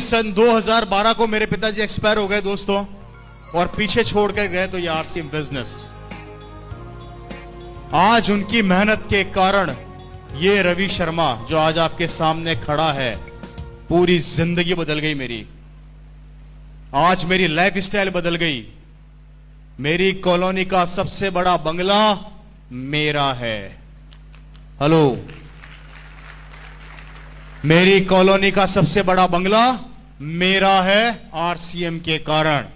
सन 2012 को मेरे पिताजी एक्सपायर हो गए दोस्तों, और पीछे छोड़ कर गए तो ये आरसीएम बिजनेस। आज उनकी मेहनत के कारण ये रवि शर्मा जो आज आपके सामने खड़ा है, पूरी जिंदगी बदल गई मेरी। आज मेरी लाइफ स्टाइल बदल गई। मेरी कॉलोनी का सबसे बड़ा बंगला मेरा है। हेलो, मेरी कॉलोनी का सबसे बड़ा बंगला मेरा है आरसीएम के कारण।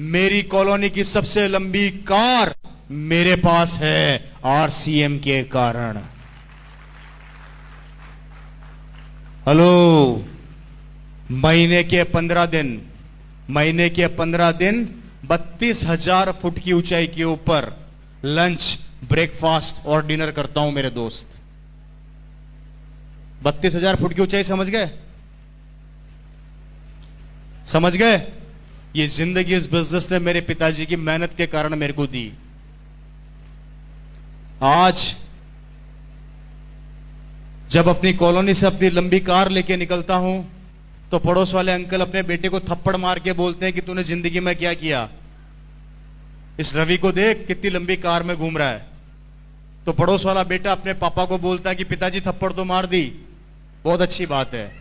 मेरी कॉलोनी की सबसे लंबी कार मेरे पास है आरसीएम के कारण। हेलो, महीने के 15 दिन 32,000 फुट की ऊंचाई के ऊपर लंच, ब्रेकफास्ट और डिनर करता हूं मेरे दोस्त। 32,000 फुट की ऊंचाई, समझ गए? समझ गए? ये जिंदगी इस बिजनेस ने मेरे पिताजी की मेहनत के कारण मेरे को दी। आज जब अपनी कॉलोनी से अपनी लंबी कार लेके निकलता हूं तो पड़ोस वाले अंकल अपने बेटे को थप्पड़ मार के बोलते हैं कि तूने जिंदगी में क्या किया, इस रवि को देख कितनी लंबी कार में घूम रहा है। तो पड़ोस वाला बेटा अपने पापा को बोलता है कि पिताजी थप्पड़ तो मार दी, बहुत अच्छी बात है।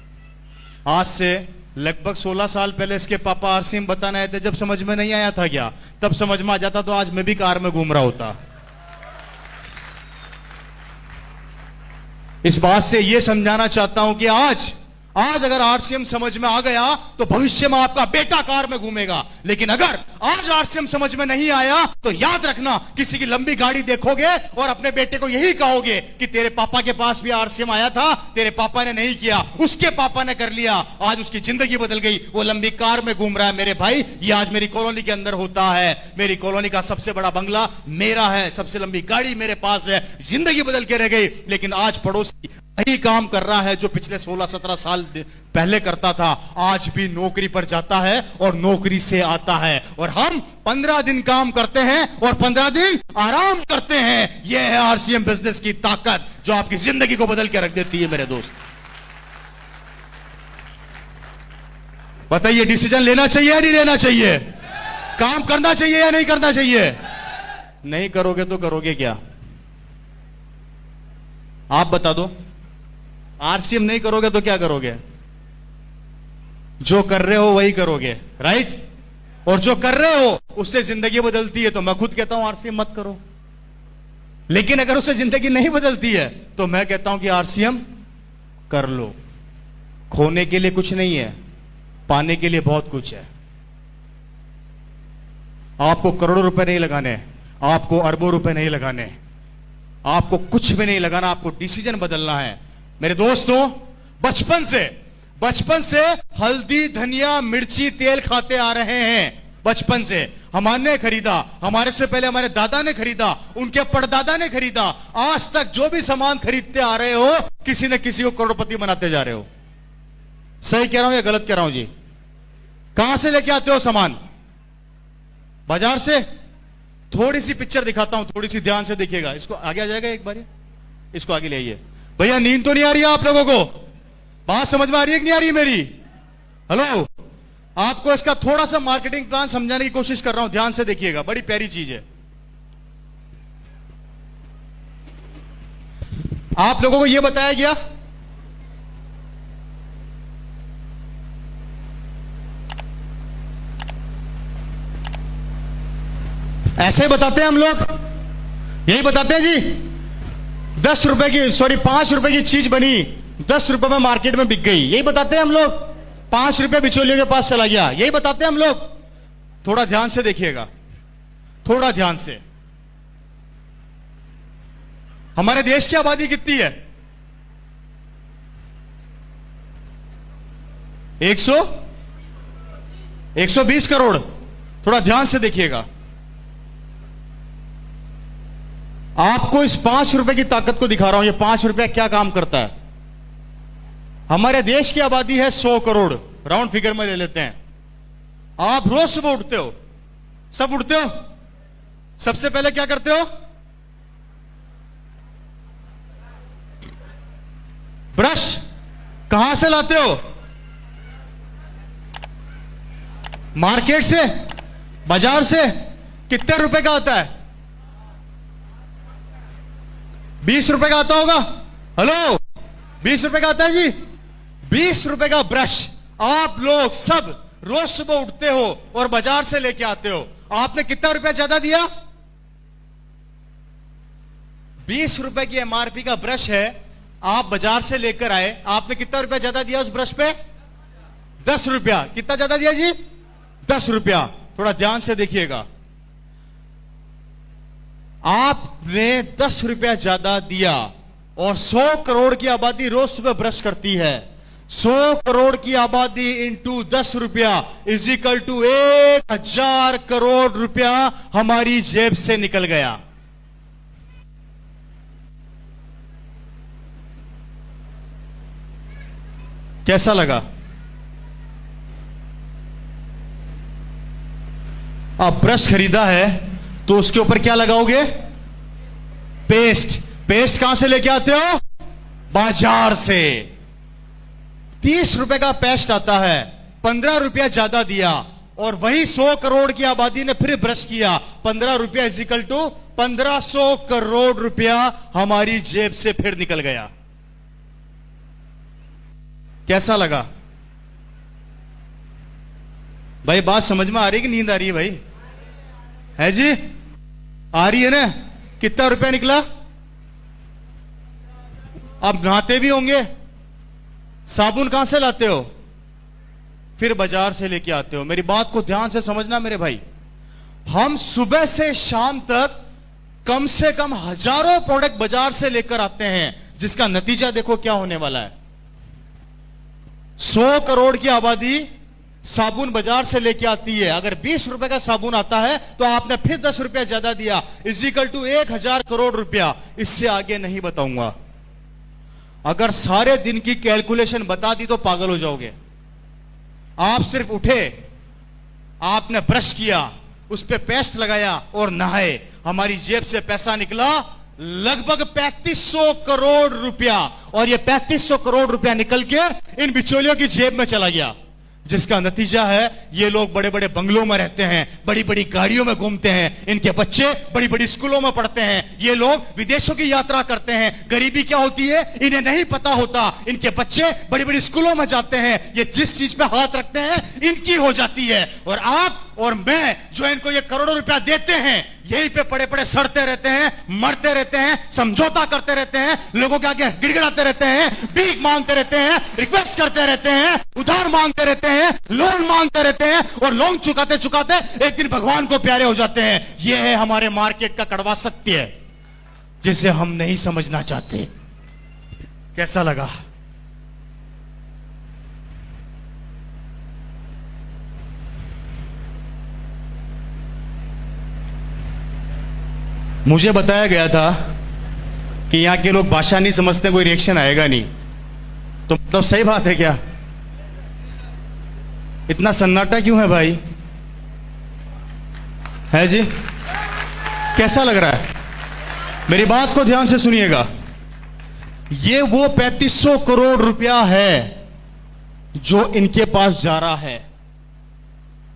आज से लगभग 16 साल पहले इसके पापा आरसीएम बताने आए थे। जब समझ में नहीं आया था क्या, तब समझ में आ जाता तो आज मैं भी कार में घूम रहा होता। इस बात से यह समझाना चाहता हूं कि आज अगर आरसीएम समझ में आ गया तो भविष्य में आपका बेटा कार में घूमेगा। लेकिन अगर आज आरसीएम समझ में नहीं आया तो याद रखना, किसी की लंबी गाड़ी देखोगे और अपने बेटे को यही कहोगे कि तेरे पापा के पास भी आरसीएम आया था, तेरे पापा ने नहीं किया, उसके पापा ने कर लिया, आज उसकी जिंदगी बदल गई, वो लंबी कार में घूम रहा है। मेरे भाई, ये आज मेरी कॉलोनी के अंदर होता है। मेरी कॉलोनी का सबसे बड़ा बंगला मेरा है, सबसे लंबी गाड़ी मेरे पास है। जिंदगी बदल के रह गई। लेकिन आज पड़ोसी वही काम कर रहा है जो पिछले 16-17 साल पहले करता था। आज भी नौकरी पर जाता है और नौकरी से आता है। और हम 15 दिन काम करते हैं और 15 दिन आराम करते हैं। यह है आरसीएम बिजनेस की ताकत, जो आपकी जिंदगी को बदल के रख देती है मेरे दोस्त। बताइए, डिसीजन लेना चाहिए या नहीं लेना चाहिए? काम करना चाहिए या नहीं करना चाहिए? नहीं करोगे तो करोगे क्या? आप बता दो। आरसीएम नहीं करोगे तो क्या करोगे? जो कर रहे हो वही करोगे, राइट? और जो कर रहे हो उससे जिंदगी बदलती है तो मैं खुद कहता हूं आरसीएम मत करो। लेकिन अगर उससे जिंदगी नहीं बदलती है तो मैं कहता हूं कि आरसीएम कर लो। खोने के लिए कुछ नहीं है, पाने के लिए बहुत कुछ है। आपको करोड़ों रुपए नहीं लगाने, आपको अरबों रुपए नहीं लगाने, आपको कुछ भी नहीं लगाना, आपको डिसीजन बदलना है। मेरे दोस्तों, बचपन से हल्दी, धनिया, मिर्ची, तेल खाते आ रहे हैं। बचपन से हमारे खरीदा, हमारे से पहले हमारे दादा ने खरीदा, उनके परदादा ने खरीदा। आज तक जो भी सामान खरीदते आ रहे हो, किसी न किसी को करोड़पति बनाते जा रहे हो। सही कह रहा हूं या गलत कह रहा हूं जी? कहां से लेके आते हो सामान? बाजार से। थोड़ी सी पिक्चर दिखाता हूं, थोड़ी सी ध्यान से देखिएगा। इसको आगे आ जाएगा एक बार, इसको आगे ले आइए। भैया, नींद तो नहीं आ रही है आप लोगों को? बात समझ में आ रही है कि नहीं आ रही है मेरी? हेलो, आपको इसका थोड़ा सा मार्केटिंग प्लान समझाने की कोशिश कर रहा हूं, ध्यान से देखिएगा। बड़ी प्यारी चीज है। आप लोगों को यह बताया गया ऐसे बताते हैं हम लोग, यही बताते हैं जी। 10 रुपए की, सॉरी 5 रुपए की चीज बनी, 10 रुपए में मार्केट में बिक गई, यही बताते हैं हम लोग। 5 रुपए बिचौलियों के पास चला गया, यही बताते हैं हम लोग। थोड़ा ध्यान से देखिएगा, थोड़ा ध्यान से। हमारे देश की आबादी कितनी है? 120 करोड़। थोड़ा ध्यान से देखिएगा। आपको इस 5 रुपए की ताकत को दिखा रहा हूं। ये 5 रुपया क्या काम करता है? हमारे देश की आबादी है 100 करोड़, राउंड फिगर में ले लेते हैं। आप रोज सुबह उठते हो, सब उठते हो, सबसे पहले क्या करते हो? ब्रश। कहां से लाते हो? मार्केट से, बाजार से कितने रुपए का आता है? 20 रुपए का आता होगा। हेलो, 20 रुपए का आता है जी। 20 रुपए का ब्रश आप लोग सब रोज सुबह उठते हो और बाजार से लेके आते हो। आपने कितना रुपया ज्यादा दिया? 20 रुपए की एमआरपी का ब्रश है, आप बाजार से लेकर आए, आपने कितना रुपया ज्यादा दिया उस ब्रश पे? 10 रुपया। कितना ज्यादा दिया जी? 10 रुपया। थोड़ा ध्यान से देखिएगा, आपने 10 रुपया ज्यादा दिया और 100 करोड़ की आबादी रोज सुबह ब्रश करती है। 100 करोड़ की आबादी इंटू 10 रुपया इज इक्वल टू 1000 करोड़ रुपया हमारी जेब से निकल गया। कैसा लगा? आप ब्रश खरीदा है तो उसके ऊपर क्या लगाओगे? पेस्ट। पेस्ट कहां से लेके आते हो? बाजार से। 30 रुपए का पेस्ट आता है, 15 रुपया ज्यादा दिया और वही 100 करोड़ की आबादी ने फिर ब्रश किया। 15 रुपया इज इक्वल टू 1500 करोड़ रुपया हमारी जेब से फिर निकल गया। कैसा लगा भाई? बात समझ में आ रही है कि नींद आ रही है भाई? है जी? आ रही है ना? कितना रुपया निकला? आप नहाते भी होंगे, साबुन कहां से लाते हो? फिर बाजार से लेके आते हो। मेरी बात को ध्यान से समझना मेरे भाई, हम सुबह से शाम तक कम से कम हजारों प्रोडक्ट बाजार से लेकर आते हैं, जिसका नतीजा देखो क्या होने वाला है। 100 करोड़ की आबादी साबुन बाजार से लेके आती है। अगर 20 रुपए का साबुन आता है तो आपने फिर 10 रुपया ज्यादा दिया, इज इक्वल टू 1000 करोड़ रुपया। इससे आगे नहीं बताऊंगा। अगर सारे दिन की कैलकुलेशन बता दी तो पागल हो जाओगे। आप सिर्फ उठे, आपने ब्रश किया, उस पे पेस्ट लगाया और नहाए, हमारी जेब से पैसा निकला लगभग 3500 करोड़ रुपया। और ये 3500 करोड़ रुपया निकल के इन बिचौलियों की जेब में चला गया, जिसका नतीजा है ये लोग बड़े बड़े बंगलों में रहते हैं, बड़ी बड़ी गाड़ियों में घूमते हैं, इनके बच्चे बड़ी बड़ी स्कूलों में पढ़ते हैं, ये लोग विदेशों की यात्रा करते हैं। गरीबी क्या होती है इन्हें नहीं पता होता। इनके बच्चे बड़ी बड़ी स्कूलों में जाते हैं, ये जिस चीज पे हाथ रखते हैं इनकी हो जाती है। और आप और मैं जो इनको ये करोड़ों रुपया देते हैं, यहीं पे पड़े पड़े सड़ते रहते हैं, मरते रहते हैं, समझौता करते रहते हैं, लोगों के आगे गिड़गिड़ाते रहते हैं, भीख मांगते रहते हैं, रिक्वेस्ट करते रहते हैं, उधार मांगते रहते हैं, लोन मांगते रहते हैं और लोन चुकाते चुकाते एक दिन भगवान को प्यारे हो जाते हैं। यह है हमारे मार्केट का कड़वा सत्य, जिसे हम नहीं समझना चाहते। कैसा लगा? मुझे बताया गया था कि यहां के लोग भाषा नहीं समझते, कोई रिएक्शन आएगा नहीं, तो मतलब सही बात है क्या? इतना सन्नाटा क्यों है भाई? है जी? कैसा लग रहा है? मेरी बात को ध्यान से सुनिएगा। ये वो 3500 करोड़ रुपया है जो इनके पास जा रहा है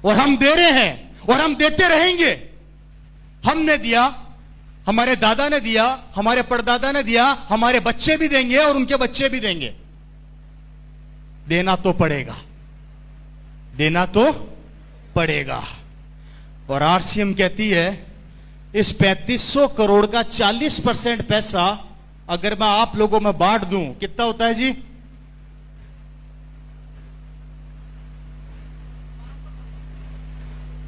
और हम दे रहे हैं और हम देते रहेंगे। हमने दिया, हमारे दादा ने दिया, हमारे परदादा ने दिया, हमारे बच्चे भी देंगे और उनके बच्चे भी देंगे। देना तो पड़ेगा, देना तो पड़ेगा। और आरसीएम कहती है इस 3500 करोड़ का 40% पैसा अगर मैं आप लोगों में बांट दूं, कितना होता है जी?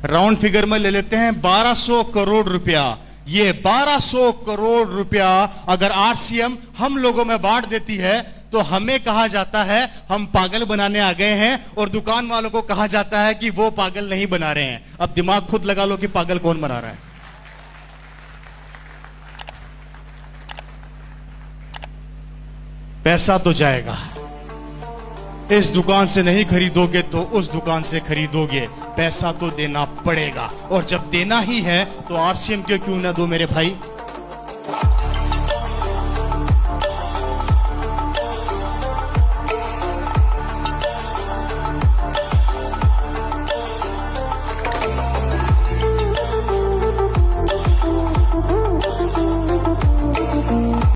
राउंड फिगर में ले लेते हैं 1200 करोड़ रुपया। ये 1200 करोड़ रुपया अगर आरसीएम हम लोगों में बांट देती है तो हमें कहा जाता है हम पागल बनाने आ गए हैं, और दुकान वालों को कहा जाता है कि वो पागल नहीं बना रहे हैं। अब दिमाग खुद लगा लो कि पागल कौन बना रहा है। पैसा तो जाएगा, इस दुकान से नहीं खरीदोगे तो उस दुकान से खरीदोगे, पैसा तो देना पड़ेगा। और जब देना ही है तो आरसीएम क्यों ना दो मेरे भाई?